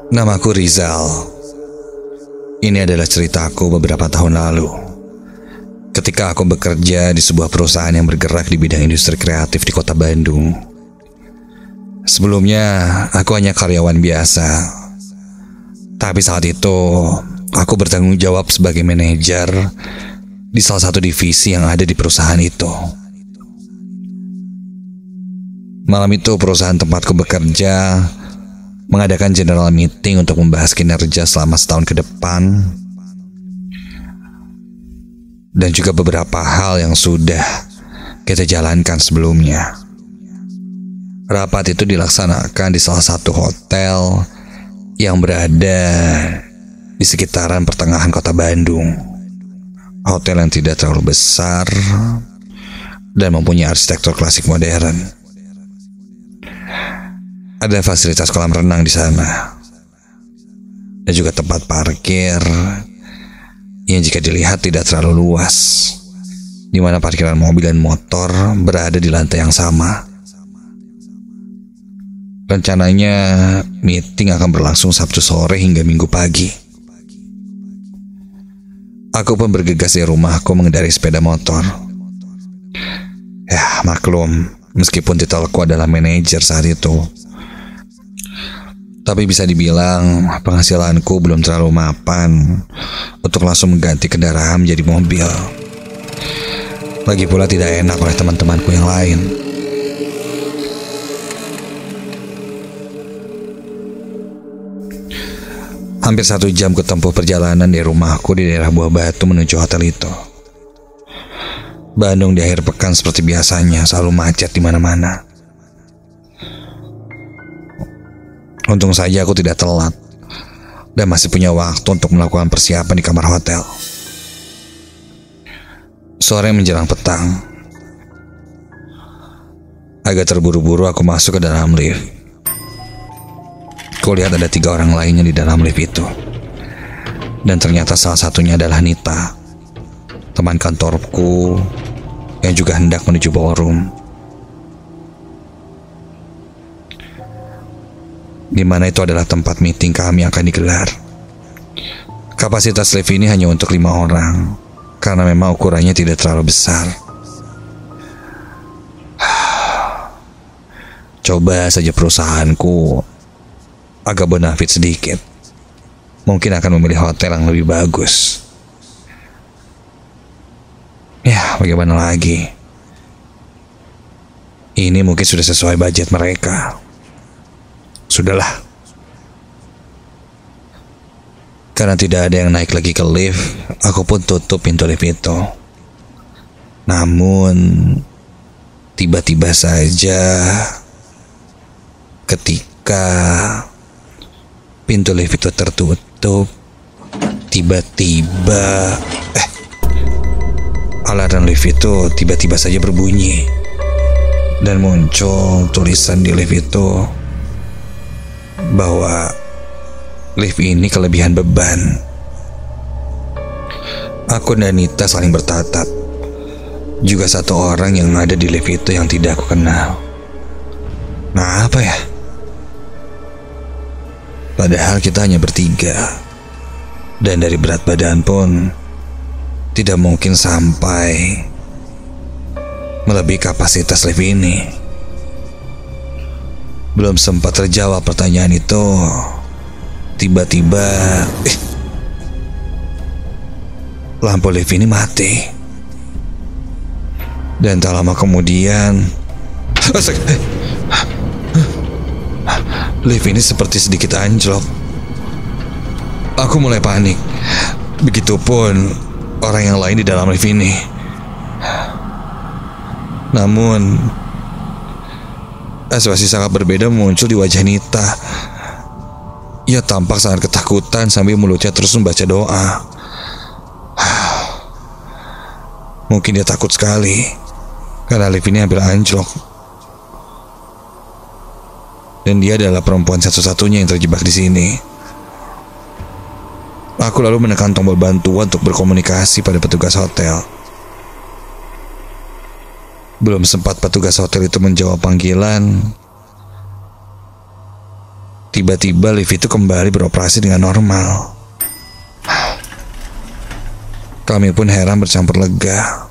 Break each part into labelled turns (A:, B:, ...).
A: Namaku Rizal. Ini adalah ceritaku beberapa tahun lalu. Ketika aku bekerja di sebuah perusahaan yang bergerak di bidang industri kreatif di kota Bandung. Sebelumnya, aku hanya karyawan biasa. Tapi saat itu, aku bertanggung jawab sebagai manajer di salah satu divisi yang ada di perusahaan itu. Malam itu perusahaan tempatku bekerja mengadakan general meeting untuk membahas kinerja selama setahun ke depan dan juga beberapa hal yang sudah kita jalankan sebelumnya. Rapat itu dilaksanakan di salah satu hotel yang berada di sekitaran pertengahan kota Bandung. Hotel yang tidak terlalu besar dan mempunyai arsitektur klasik modern. Ada fasilitas kolam renang di sana dan juga tempat parkir yang jika dilihat tidak terlalu luas, di mana parkiran mobil dan motor berada di lantai yang sama. Rencananya meeting akan berlangsung Sabtu sore hingga Minggu pagi. Aku pun bergegas dari rumahku mengendarai sepeda motor. Ya maklum, meskipun titelku adalah manajer saat itu, tapi bisa dibilang penghasilanku belum terlalu mapan untuk langsung mengganti kendaraan menjadi mobil. Lagi pula tidak enak oleh teman-temanku yang lain. Hampir 1 jam kutempuh perjalanan dari rumahku di daerah Buah Batu menuju hotel itu. Bandung di akhir pekan seperti biasanya selalu macet di mana-mana. Untung saja aku tidak telat dan masih punya waktu untuk melakukan persiapan di kamar hotel. Sore menjelang petang, agak terburu-buru aku masuk ke dalam lift. Kulihat ada 3 orang lainnya di dalam lift itu, dan ternyata salah satunya adalah Nita, teman kantorku yang juga hendak menuju ballroom, di mana itu adalah tempat meeting kami akan digelar. Kapasitas lift ini hanya untuk 5 orang, karena memang ukurannya tidak terlalu besar. Coba saja perusahaanku agak bonafit sedikit, mungkin akan memilih hotel yang lebih bagus. Ya, bagaimana lagi? Ini mungkin sudah sesuai budget mereka. Sudahlah. Karena tidak ada yang naik lagi ke lift, aku pun tutup pintu lift itu. Namun, tiba-tiba saja ketika pintu lift itu tertutup, tiba-tiba alarm lift itu tiba-tiba saja berbunyi dan muncul tulisan di lift itu bahwa lift ini kelebihan beban. Aku dan Nita saling bertatap. Juga satu orang yang ada di lift itu yang tidak aku kenal. Nah, apa ya? Padahal kita hanya bertiga, dan dari berat badan pun tidak mungkin sampai melebihi kapasitas lift ini. Belum sempat terjawab pertanyaan itu, tiba-tiba lampu lift ini mati. Dan tak lama kemudian lift ini seperti sedikit anjlok. Aku mulai panik. Begitupun orang yang lain di dalam lift ini. Namun ekspresi sangat berbeda muncul di wajah Nita. Ia tampak sangat ketakutan sambil mulutnya terus membaca doa. Mungkin dia takut sekali karena lift ini hampir anjlok. Dan dia adalah perempuan satu-satunya yang terjebak di sini. Aku lalu menekan tombol bantuan untuk berkomunikasi pada petugas hotel. Belum sempat petugas hotel itu menjawab panggilan, tiba-tiba lift itu kembali beroperasi dengan normal. Kami pun heran bercampur lega.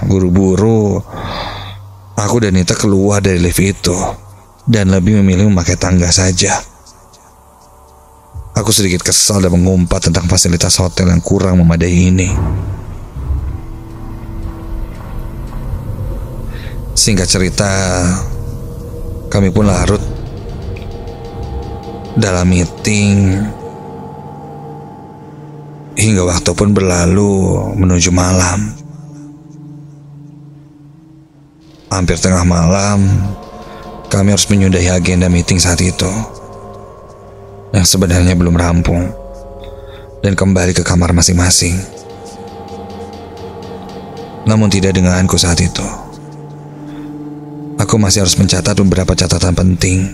A: Buru-buru aku dan Nita keluar dari lift itu dan lebih memilih memakai tangga saja. Aku sedikit kesal dan mengumpat tentang fasilitas hotel yang kurang memadai ini. Singkat cerita, kami pun larut dalam meeting hingga waktu pun berlalu menuju malam. Hampir tengah malam, kami harus menyudahi agenda meeting saat itu yang sebenarnya belum rampung dan kembali ke kamar masing-masing. Namun tidak denganku saat itu. Aku masih harus mencatat beberapa catatan penting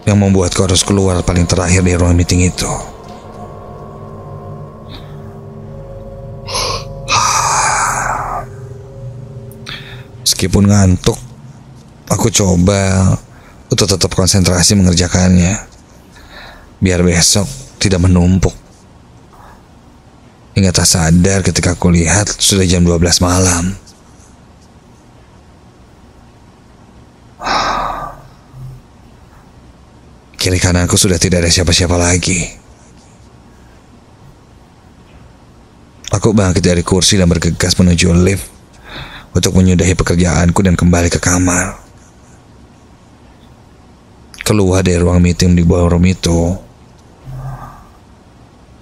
A: yang membuatku harus keluar paling terakhir di ruang meeting itu. Meskipun ngantuk, aku coba untuk tetap konsentrasi mengerjakannya, biar besok tidak menumpuk. Hingga tak sadar ketika aku lihat sudah jam 12 malam. Kiri kananku sudah tidak ada siapa-siapa lagi. Aku bangkit dari kursi dan bergegas menuju lift untuk menyudahi pekerjaanku dan kembali ke kamar. Keluar dari ruang meeting di ballroom itu,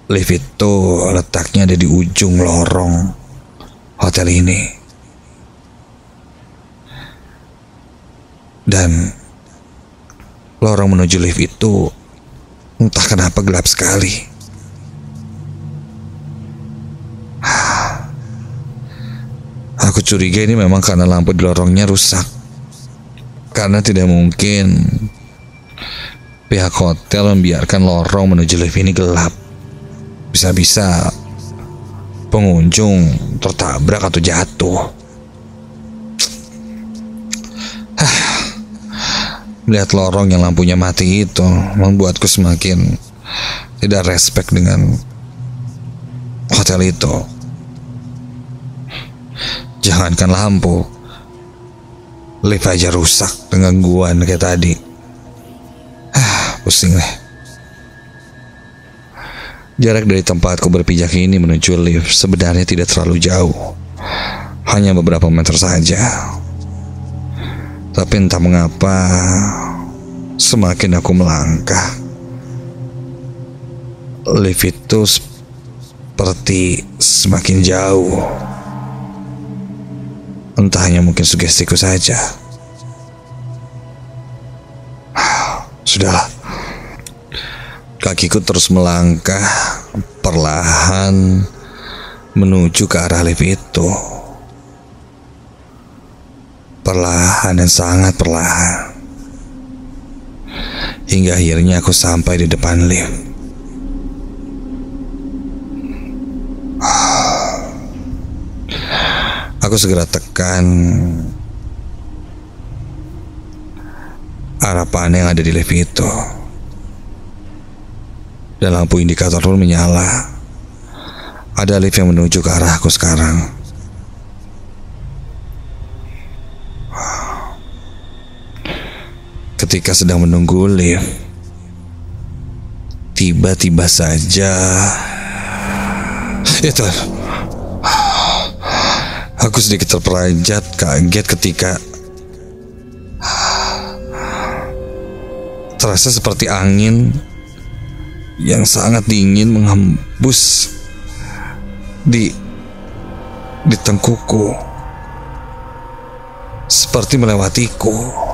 A: lift itu letaknya ada di ujung lorong hotel ini. Dan lorong menuju lift itu entah kenapa gelap sekali. Aku curiga ini memang karena lampu di lorongnya rusak. Karena tidak mungkin pihak hotel membiarkan lorong menuju lift ini gelap. Bisa-bisa pengunjung tertabrak atau jatuh. Melihat lorong yang lampunya mati itu membuatku semakin tidak respect dengan hotel itu. Jangankan lampu, lift aja rusak dengan gangguan kayak tadi. Pusing deh. Jarak dari tempatku berpijak ini menuju lift sebenarnya tidak terlalu jauh, hanya beberapa meter saja. Tapi entah mengapa, semakin aku melangkah, lift itu seperti semakin jauh. Entah hanya mungkin sugestiku saja. Sudahlah. Kakiku terus melangkah perlahan menuju ke arah lift itu. Perlahan dan sangat perlahan. Hingga akhirnya aku sampai di depan lift. Aku segera tekan arah panel yang ada di lift itu. Dan lampu indikator pun menyala. Ada lift yang menuju ke arahku sekarang. Ketika sedang menunggu lift, tiba-tiba saja itu aku sedikit terperanjat kaget ketika terasa seperti angin yang sangat dingin menghembus di tengkukku, seperti melewatiku.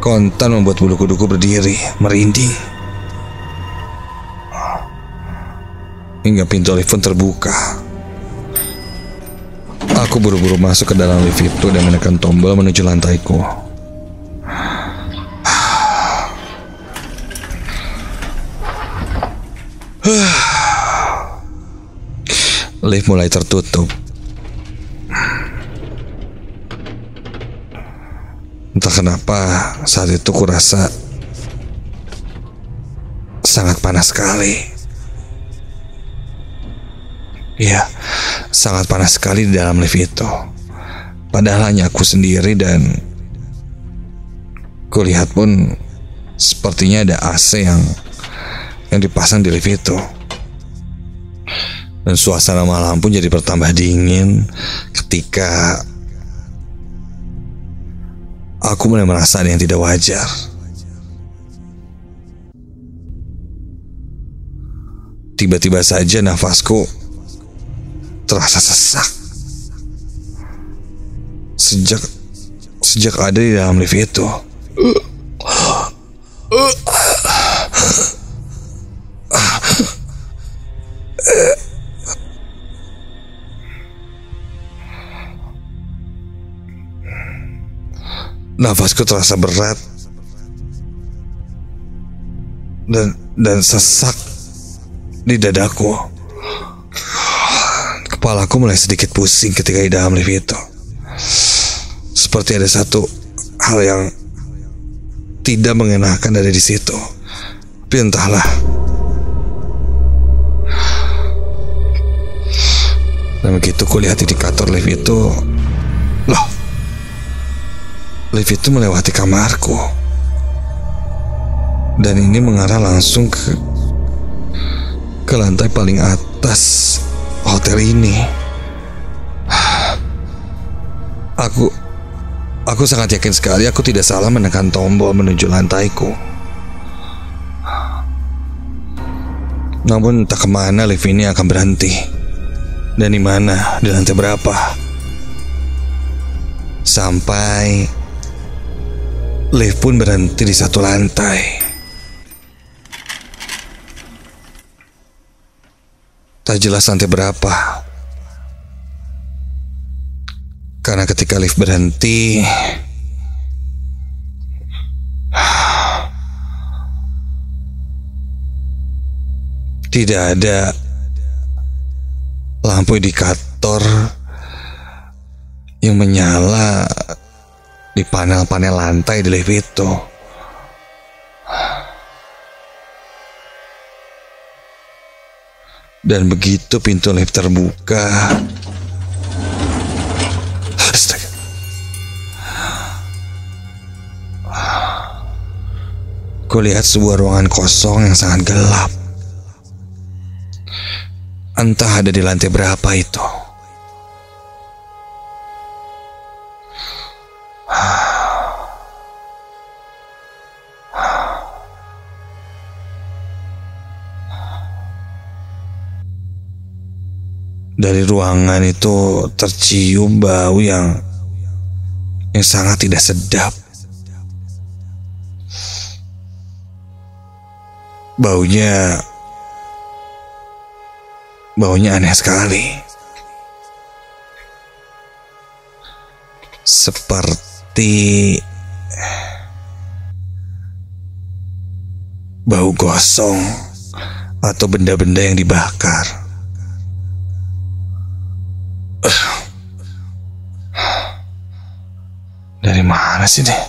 A: Kontan membuat bulu kuduku berdiri, merinding. Hingga pintu lift pun terbuka. Aku buru-buru masuk ke dalam lift itu dan menekan tombol menuju lantaiku. Lift mulai tertutup Entah kenapa saat itu kurasa sangat panas sekali. Ya, sangat panas sekali di dalam lift itu. Padahal hanya aku sendiri dan kulihat pun sepertinya ada AC yang dipasang di lift itu. Dan suasana malam pun jadi bertambah dingin ketika aku mulai merasa ada yang tidak wajar. Tiba-tiba saja nafasku terasa sesak. Sejak ada di dalam lift itu. Nafasku terasa berat dan sesak di dadaku. Kepalaku mulai sedikit pusing ketika di dalam lift itu. Seperti ada satu hal yang tidak mengenakan ada di situ. Tapi entahlah. Dan begitu kulihat indikator lift itu, loh, lift itu melewati kamarku. Dan ini mengarah langsung ke lantai paling atas hotel ini. Aku sangat yakin sekali aku tidak salah menekan tombol menuju lantaiku. Namun entah kemana lift ini akan berhenti. Dan di mana, di lantai berapa. Sampai lift pun berhenti di satu lantai. Tak jelas lantai berapa. Karena ketika lift berhenti, tidak ada lampu indikator yang menyala di panel-panel lantai di lift itu. Dan begitu pintu lift terbuka, astaga, kulihat sebuah ruangan kosong yang sangat gelap. Entah ada di lantai berapa itu. Dari ruangan itu tercium bau yang sangat tidak sedap. Baunya aneh sekali. Seperti bau gosong atau benda-benda yang dibakar. Dari mana sih nih?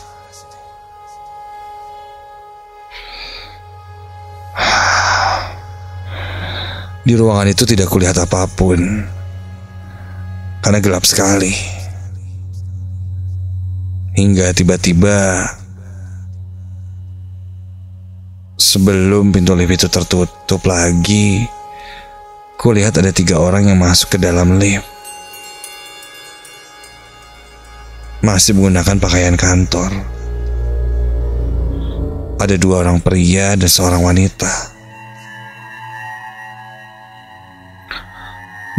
A: Di ruangan itu tidak kulihat apapun karena gelap sekali. Hingga tiba-tiba sebelum pintu lift itu tertutup lagi, kulihat ada 3 orang yang masuk ke dalam lift. Masih menggunakan pakaian kantor. Ada 2 orang pria dan seorang wanita.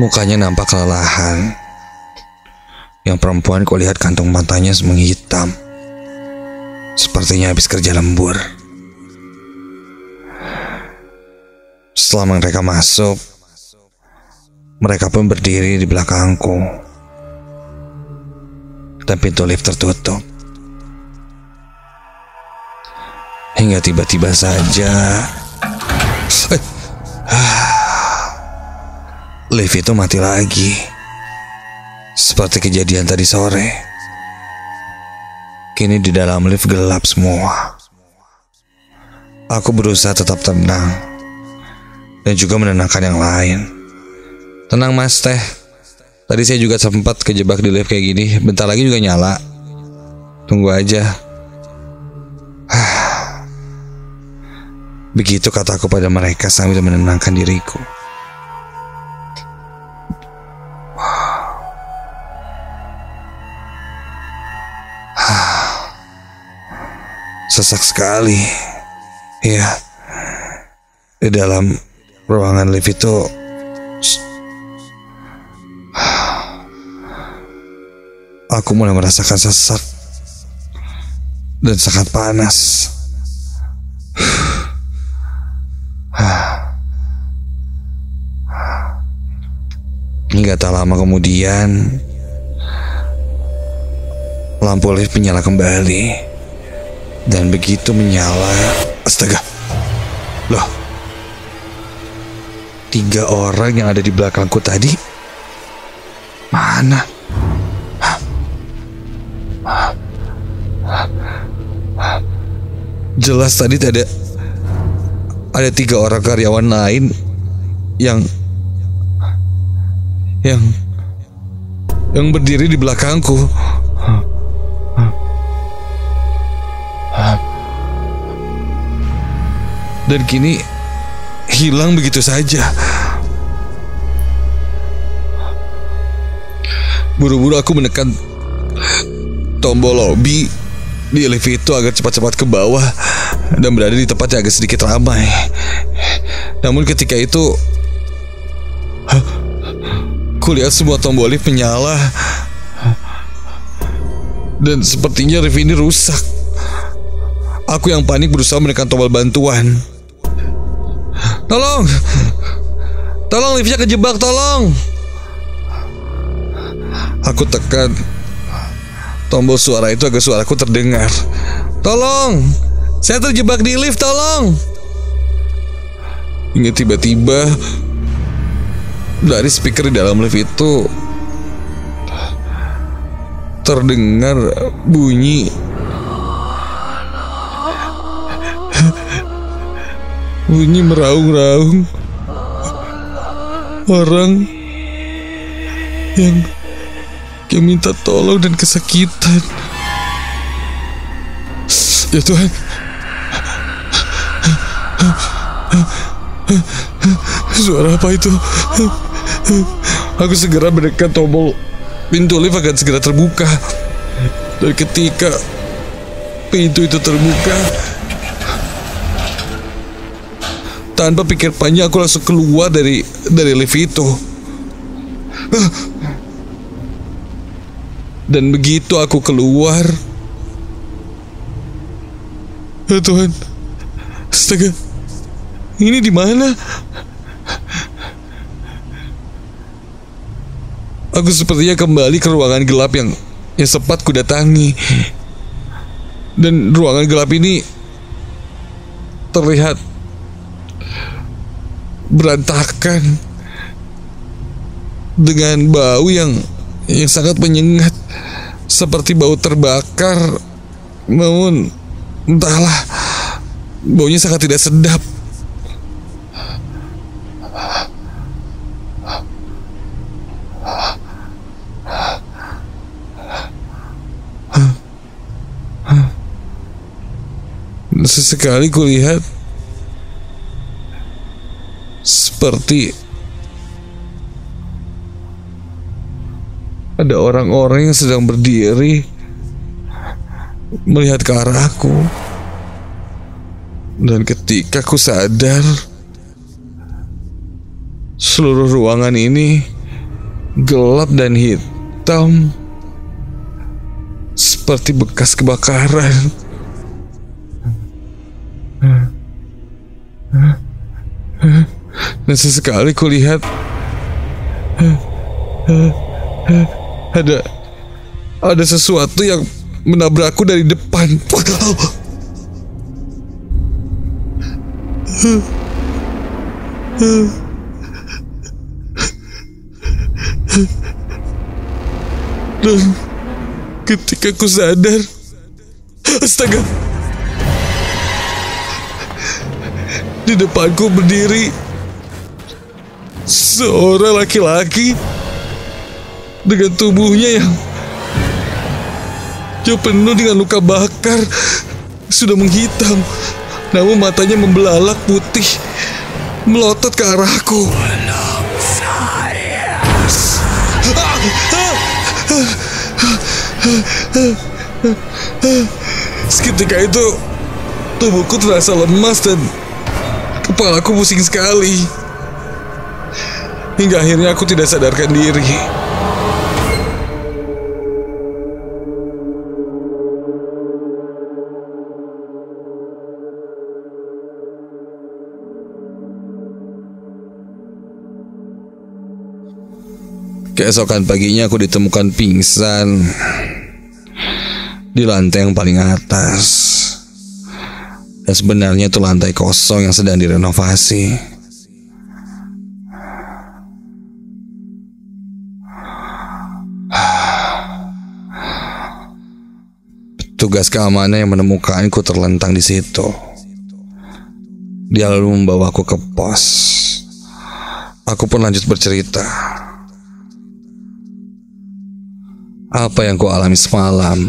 A: Mukanya nampak kelelahan. Yang perempuan kulihat kantong matanya menghitam. Sepertinya habis kerja lembur. Setelah mereka masuk, mereka pun berdiri di belakangku. Dan pintu lift tertutup. Hingga tiba-tiba saja lift itu mati lagi. Seperti kejadian tadi sore. Kini di dalam lift gelap semua. Aku berusaha tetap tenang dan juga menenangkan yang lain. Tenang mas teh, tadi saya juga sempat kejebak di lift kayak gini. Bentar lagi juga nyala. Tunggu aja. Begitu kataku pada mereka sambil menenangkan diriku. Sesak sekali. Ya, di dalam ruangan lift itu aku mulai merasakan sesak dan sangat panas. Hingga tak lama kemudian lampu lift menyala kembali. Dan begitu menyala, astaga, loh, 3 orang yang ada di belakangku tadi mana? Jelas tadi ada 3 orang karyawan lain yang berdiri di belakangku. Dan kini hilang begitu saja. Buru-buru aku menekan tombol lobby di lift itu agar cepat-cepat ke bawah dan berada di tempat yang agak sedikit ramai. Namun ketika itu kulihat semua tombol lift menyala dan sepertinya lift ini rusak. Aku yang panik berusaha menekan tombol bantuan. Tolong! Tolong, liftnya kejebak, tolong! Aku tekan tombol suara itu agar suaraku terdengar. Tolong! Saya terjebak di lift, tolong! Hingga tiba-tiba dari speaker di dalam lift itu terdengar bunyi meraung-raung orang yang minta tolong dan kesakitan. Ya Tuhan, suara apa itu? Aku segera menekan tombol pintu lift akan segera terbuka. Dan ketika pintu itu terbuka, tanpa pikir panjang aku langsung keluar dari lift itu. Dan begitu aku keluar, ya Tuhan, astaga, ini di mana? Aku sepertinya kembali ke ruangan gelap yang sempat kudatangi. Dan ruangan gelap ini terlihat berantakan dengan bau yang sangat menyengat, seperti bau terbakar. Namun entahlah, baunya sangat tidak sedap. Sesekali kulihat seperti ada orang-orang yang sedang berdiri melihat ke arahku. Dan ketika aku sadar, seluruh ruangan ini gelap dan hitam seperti bekas kebakaran. Dan sesekali kulihat ada sesuatu yang menabrakku dari depan. Dan ketika aku sadar, Astaga. Di depanku berdiri seorang laki-laki dengan tubuhnya yang penuh dengan luka bakar, sudah menghitam, namun matanya membelalak putih, melotot ke arahku. Seketika itu tubuhku terasa lemas dan kepalaku pusing sekali, hingga akhirnya aku tidak sadarkan diri. Keesokan paginya aku ditemukan pingsan di lantai yang paling atas. Dan sebenarnya itu lantai kosong yang sedang direnovasi. Petugas keamanan yang menemukanku terlentang di situ. Dia lalu membawaku ke pos. Aku pun lanjut bercerita. Apa yang ku alami semalam.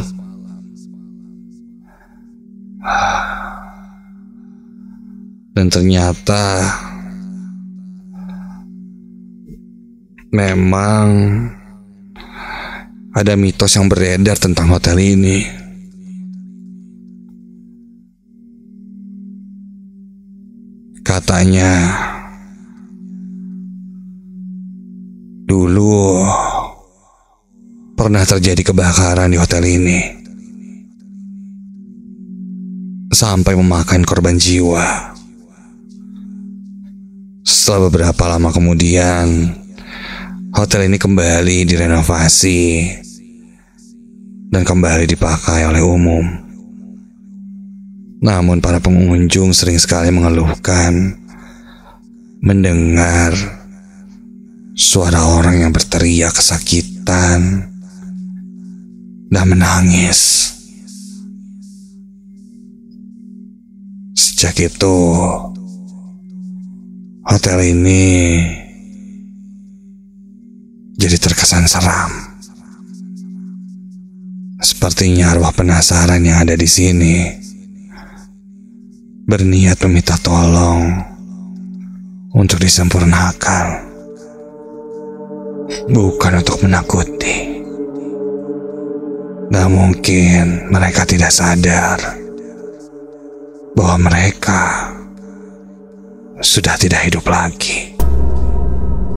A: Dan ternyata memang ada mitos yang beredar tentang hotel ini. Katanya dulu pernah terjadi kebakaran di hotel ini sampai memakan korban jiwa. Setelah beberapa lama kemudian, hotel ini kembali direnovasi dan kembali dipakai oleh umum. Namun para pengunjung sering sekali mengeluhkan mendengar suara orang yang berteriak kesakitan dan menangis. Sejak itu, hotel ini jadi terkesan seram. Sepertinya arwah penasaran yang ada di sini berniat meminta tolong untuk disempurnakan, bukan untuk menakuti. Nah, mungkin mereka tidak sadar bahwa mereka sudah tidak hidup lagi.